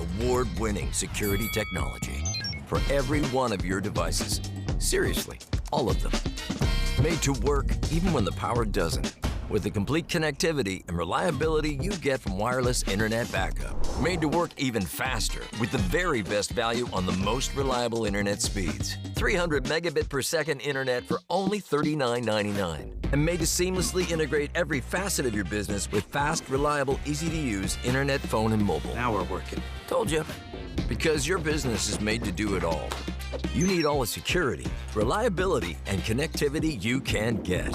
award-winning security technology for every one of your devices. Seriously, all of them. Made to work even when the power doesn't, with the complete connectivity and reliability you get from wireless internet backup. Made to work even faster with the very best value on the most reliable internet speeds. 300 megabit per second internet for only $39.99. And made to seamlessly integrate every facet of your business with fast, reliable, easy-to-use internet, phone, and mobile. Now we're working. Told you. Because your business is made to do it all. You need all the security, reliability, and connectivity you can get.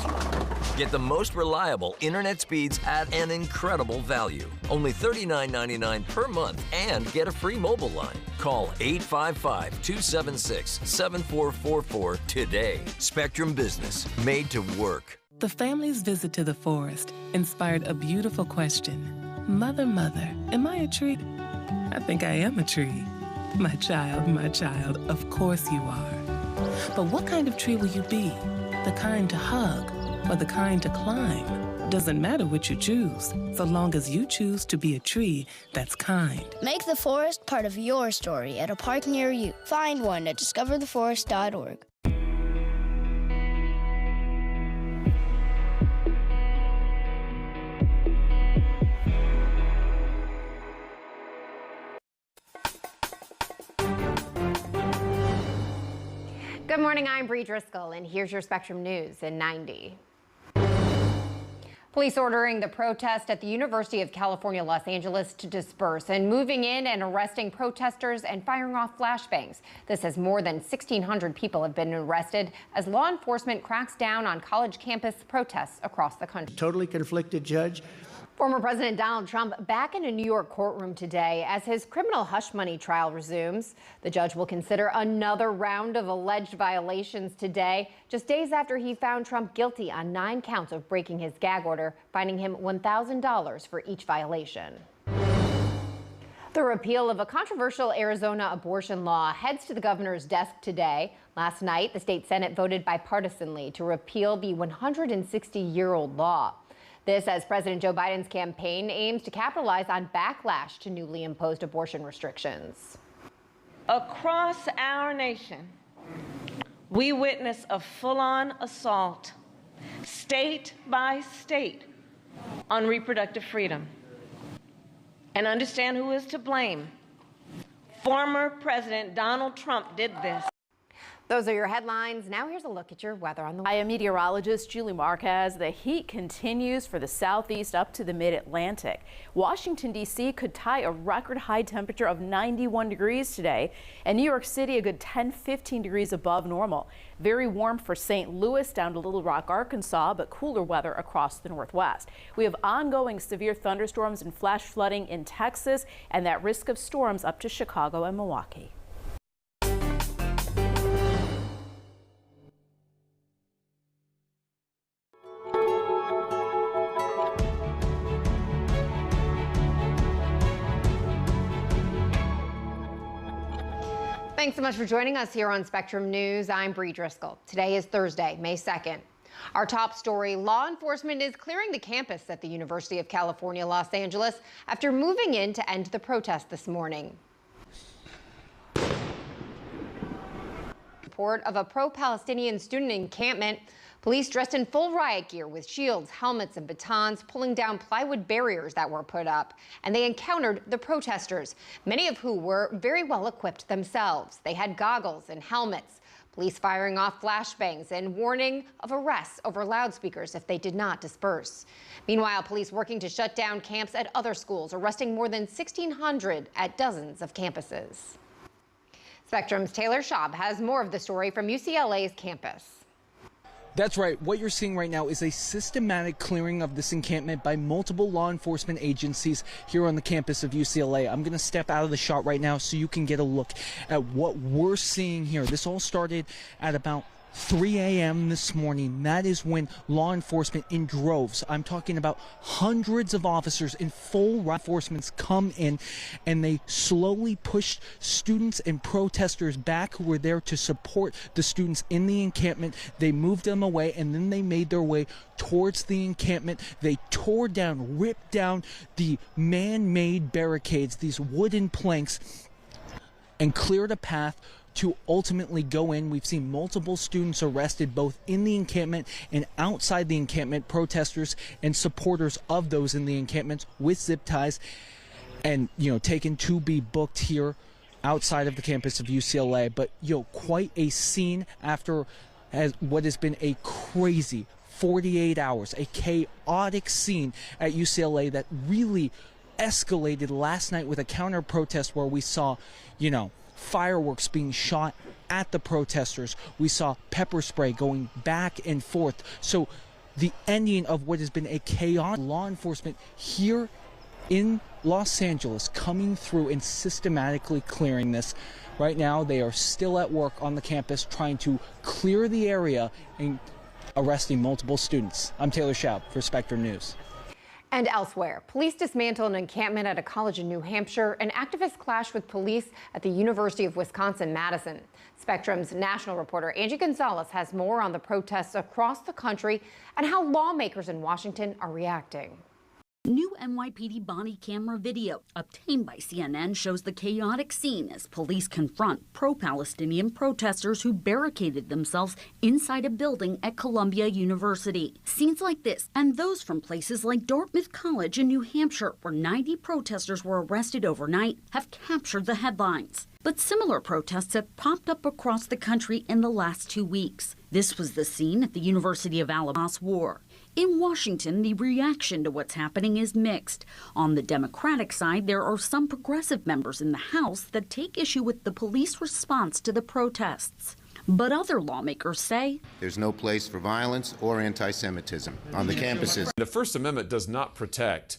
Get the most reliable internet speeds at an incredible value. Only $39.99 per month and get a free mobile line. Call 855-276-7444 today. Spectrum Business, made to work. The family's visit to the forest inspired a beautiful question. Mother, mother, am I a tree? I think I am a tree. My child, of course you are. But what kind of tree will you be? The kind to hug or the kind to climb? Doesn't matter which you choose, so long as you choose to be a tree that's kind. Make the forest part of your story at a park near you. Find one at discovertheforest.org. Good morning, I'm Bree Driscoll, and here's your Spectrum News in 90. Police ordering the protest at the University of California, Los Angeles to disperse and moving in and arresting protesters and firing off flashbangs. This as more than 1,600 people have been arrested as law enforcement cracks down on college campus protests across the country. Totally conflicted, Judge. Former President Donald Trump back in a New York courtroom today as his criminal hush money trial resumes. The judge will consider another round of alleged violations today, just days after he found Trump guilty on 9 counts of breaking his gag order, fining him $1,000 for each violation. The repeal of a controversial Arizona abortion law heads to the governor's desk today. Last night, the state Senate voted bipartisanly to repeal the 160-year-old law. This as President Joe Biden's campaign aims to capitalize on backlash to newly imposed abortion restrictions. Across our nation, we witness a full-on assault, state by state, on reproductive freedom. And understand who is to blame. Former President Donald Trump did this. Those are your headlines. Now here's a look at your weather on the way. I am meteorologist Julie Marquez. The heat continues for the southeast up to the mid-Atlantic. Washington, D.C. could tie a record high temperature of 91 degrees today, and New York City a good 10-15 degrees above normal. Very warm for St. Louis down to Little Rock, Arkansas, but cooler weather across the Northwest. We have ongoing severe thunderstorms and flash flooding in Texas, and that risk of storms up to Chicago and Milwaukee. Thanks so much for joining us here on Spectrum News. I'm Bree Driscoll. Today is Thursday, May 2nd. Our top story, law enforcement is clearing the campus at the University of California, Los Angeles after moving in to end the protest this morning. Report of a pro-Palestinian student encampment. Police dressed in full riot gear with shields, helmets, and batons pulling down plywood barriers that were put up. And they encountered the protesters, many of who were very well equipped themselves. They had goggles and helmets. Police firing off flashbangs and warning of arrests over loudspeakers if they did not disperse. Meanwhile, police working to shut down camps at other schools, arresting more than 1,600 at dozens of campuses. Spectrum's Taylor Schaub has more of the story from UCLA's campus. That's right. What you're seeing right now is a systematic clearing of this encampment by multiple law enforcement agencies here on the campus of UCLA. I'm going to step out of the shot right now so you can get a look at what we're seeing here. This all started at about 3 a.m. this morning, that is when law enforcement in droves, I'm talking about hundreds of officers in full reinforcements, come in, and they slowly pushed students and protesters back who were there to support the students in the encampment. They moved them away, and then they made their way towards the encampment. They tore down, ripped down the man-made barricades, these wooden planks, and cleared a path to ultimately go in. We've seen multiple students arrested both in the encampment and outside the encampment, protesters and supporters of those in the encampments with zip ties, and taken to be booked here outside of the campus of UCLA. But quite a scene after what has been a crazy 48 hours, a chaotic scene at UCLA that really escalated last night with a counter protest where we saw fireworks being shot at the protesters. We saw pepper spray going back and forth. So the ending of what has been a chaotic law enforcement here in Los Angeles coming through and systematically clearing this. Right now, they are still at work on the campus trying to clear the area and arresting multiple students. I'm Taylor Schaub for Spectrum News. And elsewhere, police dismantled an encampment at a college in New Hampshire. An activist clashed with police at the University of Wisconsin-Madison. Spectrum's national reporter Angie Gonzalez has more on the protests across the country and how lawmakers in Washington are reacting. New NYPD body camera video obtained by CNN shows the chaotic scene as police confront pro-Palestinian protesters who barricaded themselves inside a building at Columbia University. Scenes like this and those from places like Dartmouth College in New Hampshire, where 90 protesters were arrested overnight, have captured the headlines. But similar protests have popped up across the country in the last 2 weeks. This was the scene at the University of Alabama war. In Washington, the reaction to what's happening is mixed. On the Democratic side, there are some progressive members in the House that take issue with the police response to the protests. But other lawmakers say there's no place for violence or anti-Semitism on the campuses. The First Amendment does not protect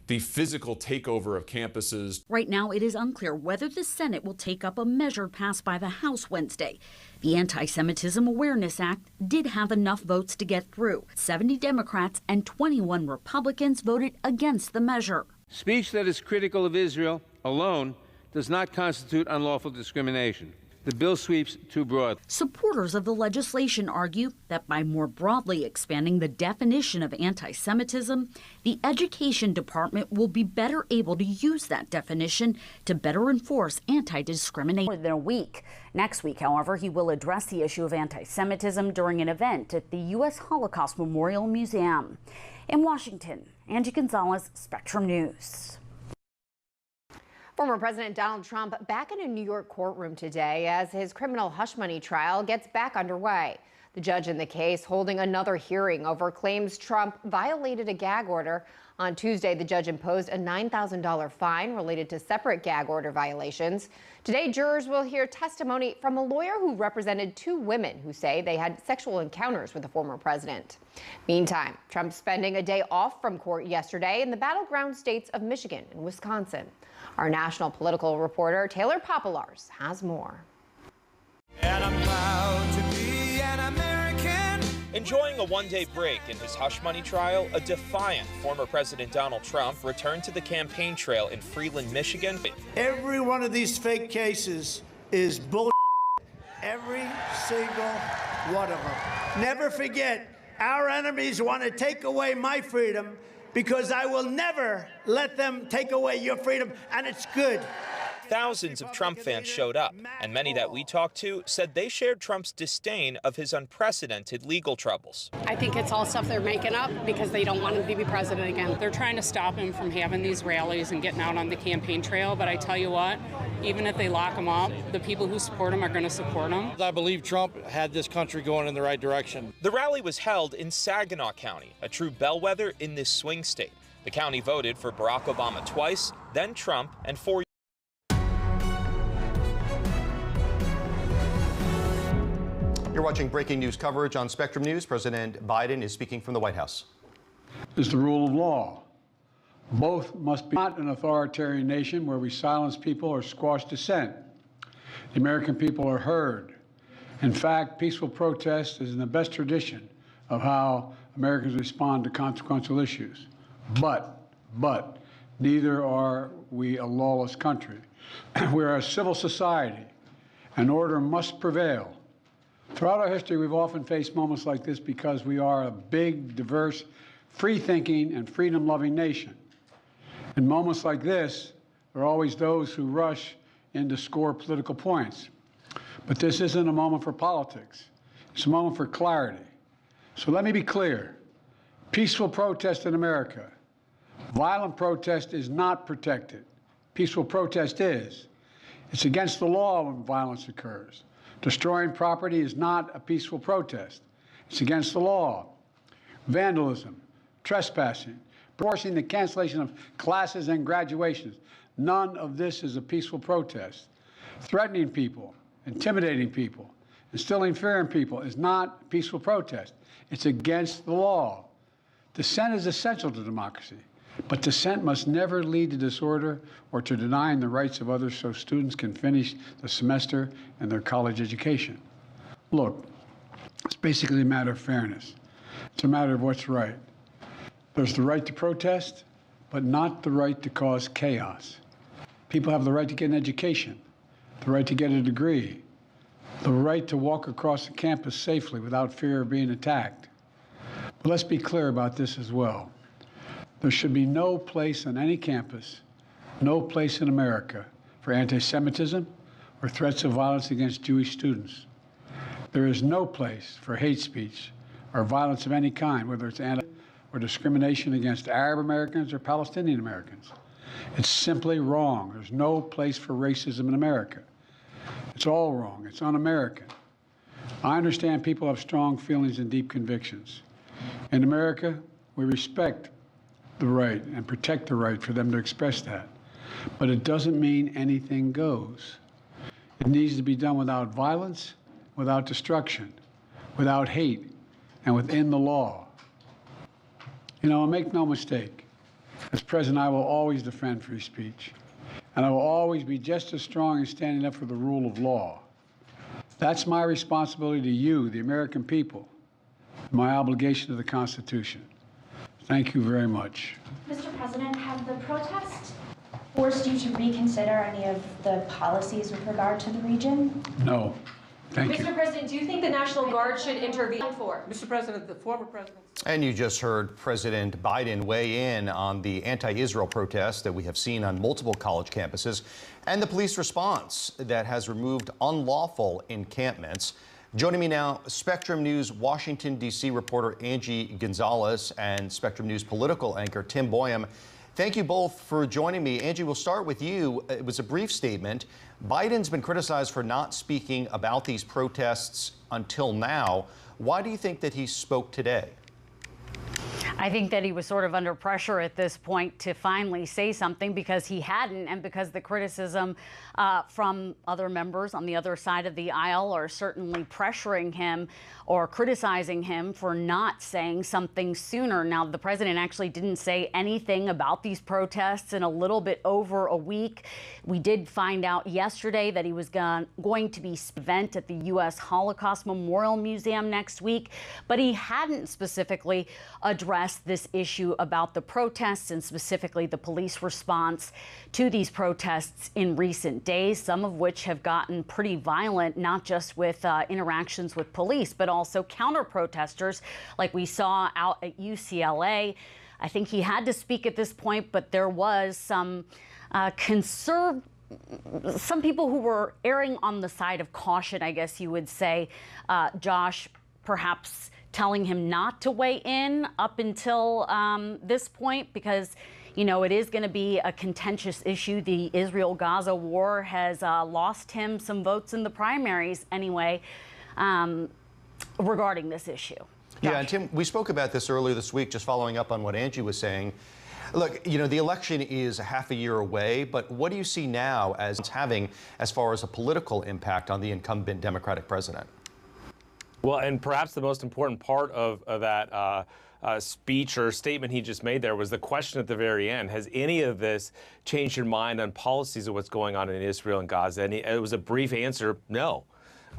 the physical takeover of campuses. Right now, it is unclear whether the Senate will take up a measure passed by the House Wednesday. The Anti-Semitism Awareness Act did have enough votes to get through. 70 Democrats and 21 Republicans voted against the measure. Speech that is critical of Israel alone does not constitute unlawful discrimination. The bill sweeps too broad. Supporters of the legislation argue that by more broadly expanding the definition of anti-Semitism, the Education Department will be better able to use that definition to better enforce anti-discrimination. More than a week. Next week, however, he will address the issue of anti-Semitism during an event at the U.S. Holocaust Memorial Museum. In Washington, Angie Gonzalez, Spectrum News. Former President Donald Trump back in a New York courtroom today as his criminal hush money trial gets back underway. The judge in the case holding another hearing over claims Trump violated a gag order. On Tuesday, the judge imposed a $9,000 fine related to separate gag order violations. Today, jurors will hear testimony from a lawyer who represented 2 women who say they had sexual encounters with the former president. Meantime, Trump spending a day off from court yesterday in the battleground states of Michigan and Wisconsin. Our national political reporter, Taylor Popolars, has more. And I'm proud to be an American. Enjoying a one-day break in his hush money trial, a defiant former President Donald Trump returned to the campaign trail in Freeland, Michigan. Every one of these fake cases is bull. Every single one of them. Never forget, our enemies want to take away my freedom because I will never let them take away your freedom, and it's good. Thousands of Trump fans showed up, and many that we talked to said they shared Trump's disdain of his unprecedented legal troubles. I think it's all stuff they're making up because they don't want him to be president again. They're trying to stop him from having these rallies and getting out on the campaign trail, but I tell you what, even if they lock him up, the people who support him are going to support him. I believe Trump had this country going in the right direction. The rally was held in Saginaw County, a true bellwether in this swing state. The county voted for Barack Obama twice, then Trump, and 4 years. You're watching breaking news coverage on Spectrum News. President Biden is speaking from the White House. Is the rule of law. Both must be not an authoritarian nation where we silence people or squash dissent. The American people are heard. In fact, peaceful protest is in the best tradition of how Americans respond to consequential issues. But, neither are we a lawless country. We are a civil society, and order must prevail. Throughout our history, we've often faced moments like this because we are a big, diverse, free-thinking, and freedom-loving nation. In moments like this, there are always those who rush in to score political points. But this isn't a moment for politics. It's a moment for clarity. So let me be clear. Peaceful protest in America. Violent protest is not protected. Peaceful protest is. It's against the law when violence occurs. Destroying property is not a peaceful protest. It's against the law. Vandalism, trespassing, forcing the cancellation of classes and graduations. None of this is a peaceful protest. Threatening people, intimidating people, instilling fear in people is not a peaceful protest. It's against the law. Dissent is essential to democracy, but dissent must never lead to disorder or to denying the rights of others so students can finish the semester and their college education. Look, it's basically a matter of fairness. It's a matter of what's right. There's the right to protest, but not the right to cause chaos. People have the right to get an education, the right to get a degree, the right to walk across the campus safely without fear of being attacked. But let's be clear about this as well. There should be no place on any campus, no place in America for anti-Semitism or threats of violence against Jewish students. There is no place for hate speech or violence of any kind, whether it's anti or discrimination against Arab Americans or Palestinian Americans. It's simply wrong. There's no place for racism in America. It's all wrong. It's un-American. I understand people have strong feelings and deep convictions. In America, we respect the right and protect the right for them to express that. But it doesn't mean anything goes. It needs to be done without violence, without destruction, without hate, and within the law. You know, make no mistake, as president, I will always defend free speech, and I will always be just as strong in standing up for the rule of law. That's my responsibility to you, the American people, my obligation to the Constitution. Thank you very much. Mr. President, have the protests forced you to reconsider any of the policies with regard to the region? No. Thank you. Mr. President, do you think the National Guard should intervene for? Mr. President, the former president. And you just heard President Biden weigh in on the anti-Israel protests that we have seen on multiple college campuses and the police response that has removed unlawful encampments. Joining me now, Spectrum News Washington, D.C. reporter Angie Gonzalez and Spectrum News political anchor Tim Boyum. Thank you both for joining me. Angie, we'll start with you. It was a brief statement. Biden's been criticized for not speaking about these protests until now. Why do you think that he spoke today? I think that he was sort of under pressure at this point to finally say something because he hadn't, and because the criticism from other members on the other side of the aisle are certainly pressuring him or criticizing him for not saying something sooner. Now, the president actually didn't say anything about these protests in a little bit over a week. We did find out yesterday that he was going to be event at the U.S. Holocaust Memorial Museum next week, but he hadn't specifically addressed this issue about the protests and specifically the police response to these protests in recent days, some of which have gotten pretty violent, not just with interactions with police, but also counter-protesters like we saw out at UCLA. I think he had to speak at this point, but there was some some people who were erring on the side of caution, I guess you would say, Josh, perhaps telling him not to weigh in up until this point, because, you know, it is going to be a contentious issue. The Israel-Gaza war has lost him some votes in the primaries anyway regarding this issue. Yeah, and Tim, we spoke about this earlier this week, just following up on what Angie was saying. Look, you know, the election is half a year away, but what do you see now as it's having as far as a political impact on the incumbent Democratic president? Well, and perhaps the most important part of that speech or statement he just made there was the question at the very end. Has any of this changed your mind on policies of what's going on in Israel and Gaza? And it was a brief answer, no.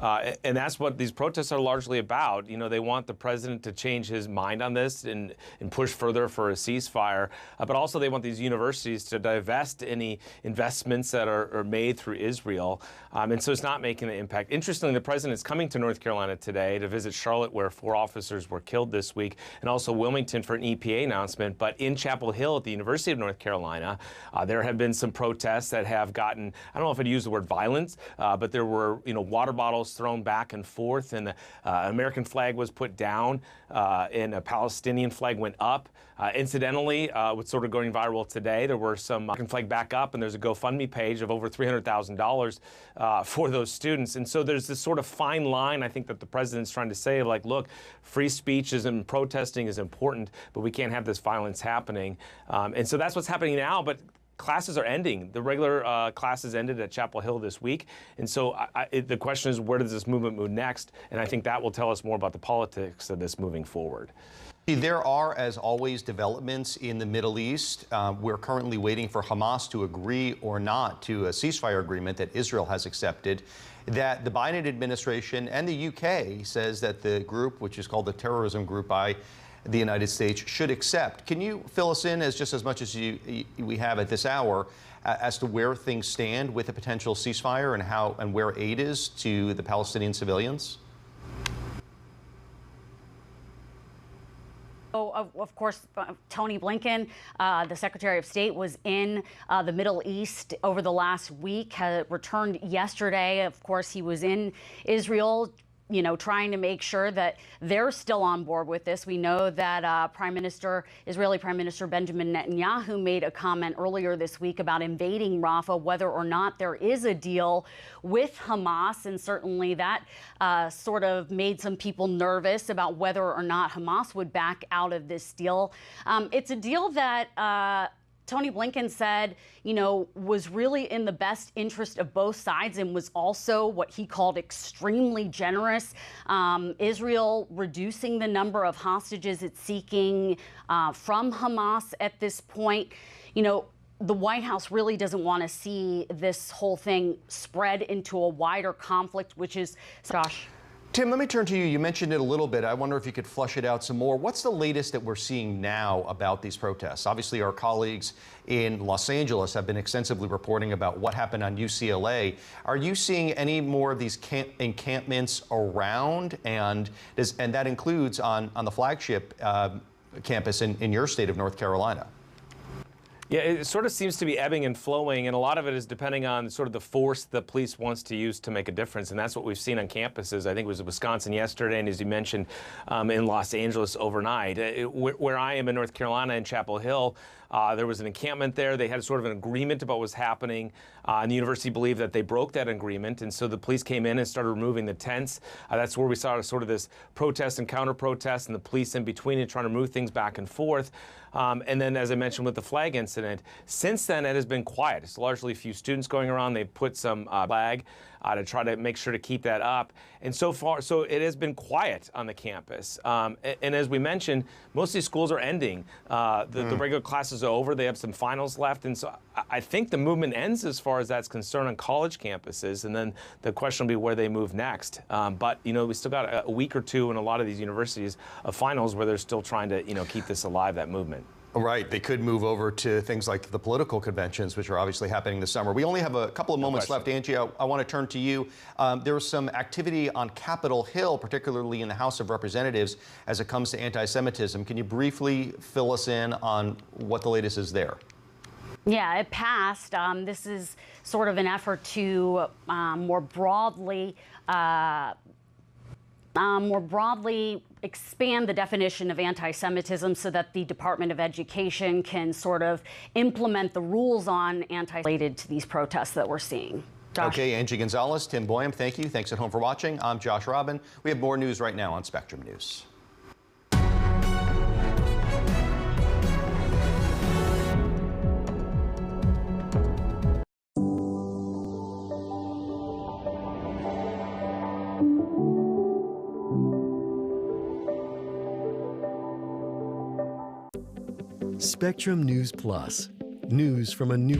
And that's what these protests are largely about. You know, they want the president to change his mind on this and push further for a ceasefire. But also they want these universities to divest any investments that are made through Israel. And so it's not making an impact. Interestingly, the president is coming to North Carolina today to visit Charlotte, where 4 officers were killed this week, and also Wilmington for an EPA announcement. But in Chapel Hill at the University of North Carolina, there have been some protests that have gotten, I don't know if I'd use the word violence, but there were, water bottles thrown back and forth, and the American flag was put down, and a Palestinian flag went up. Incidentally, what's sort of going viral today, there were some American flag back up, and there's a GoFundMe page of over $300,000 for those students. And so there's this sort of fine line, I think, that the president's trying to say, like, look, free speech and protesting is important, but we can't have this violence happening. And so that's what's happening now. But classes are ending. The regular classes ended at Chapel Hill this week. And so the question is, where does this movement move next? And I think that will tell us more about the politics of this moving forward. There are, as always, developments in the Middle East. We're currently waiting for Hamas to agree or not to a ceasefire agreement that Israel has accepted, that the Biden administration and the UK says that the group, which is called the terrorism group by the United States, should accept. Can you fill us in, as just as much as we have at this hour, as to where things stand with a potential ceasefire and how and where aid is to the Palestinian civilians? Of course, Tony Blinken, the Secretary of State, was in the Middle East over the last week, returned yesterday. Of course, he was in Israel, trying to make sure that they're still on board with this. We know that Israeli Prime Minister Benjamin Netanyahu made a comment earlier this week about invading Rafah, whether or not there is a deal with Hamas. And certainly that sort of made some people nervous about whether or not Hamas would back out of this deal. It's a deal that Tony Blinken said, was really in the best interest of both sides and was also what he called extremely generous. Israel reducing the number of hostages it's seeking from Hamas at this point. The White House really doesn't want to see this whole thing spread into a wider conflict, which is, Josh. Tim, let me turn to you. You mentioned it a little bit. I wonder if you could flush it out some more. What's the latest that we're seeing now about these protests? Obviously, our colleagues in Los Angeles have been extensively reporting about what happened on UCLA. Are you seeing any more of these encampments around? And that includes on the flagship campus in your state of North Carolina. Yeah, it sort of seems to be ebbing and flowing, and a lot of it is depending on sort of the force the police wants to use to make a difference, and that's what we've seen on campuses. I think it was in Wisconsin yesterday, and as you mentioned, in Los Angeles overnight. Where I am in North Carolina in Chapel Hill, there was an encampment there. They had sort of an agreement about what was happening, and the university believed that they broke that agreement, and so the police came in and started removing the tents. That's where we saw sort of this protest and counter-protest, and the police in between and trying to move things back and forth. And then, as I mentioned with the flag incident, since then it has been quiet. It's largely a few students going around. They've put some flag to try to make sure to keep that up. And so far, so it has been quiet on the campus. And as we mentioned, most of these schools are ending. The regular classes are over. They have some finals left. And so I think the movement ends as far as that's concerned on college campuses. And then the question will be where they move next. But, we still got a week or two in a lot of these universities of finals where they're still trying to, keep this alive, that movement. Right. They could move over to things like the political conventions, which are obviously happening this summer. We only have a couple of moments left. Angie, I want to turn to you. There was some activity on Capitol Hill, particularly in the House of Representatives, as it comes to anti-Semitism. Can you briefly fill us in on what the latest is there? Yeah, it passed. This is sort of an effort to more broadly expand the definition of anti-Semitism so that the Department of Education can sort of implement the rules on related to these protests that we're seeing. Josh. Okay, Angie Gonzalez, Tim Boyum, thank you. Thanks at home for watching. I'm Josh Robin. We have more news right now on Spectrum News. Spectrum News Plus. News from a new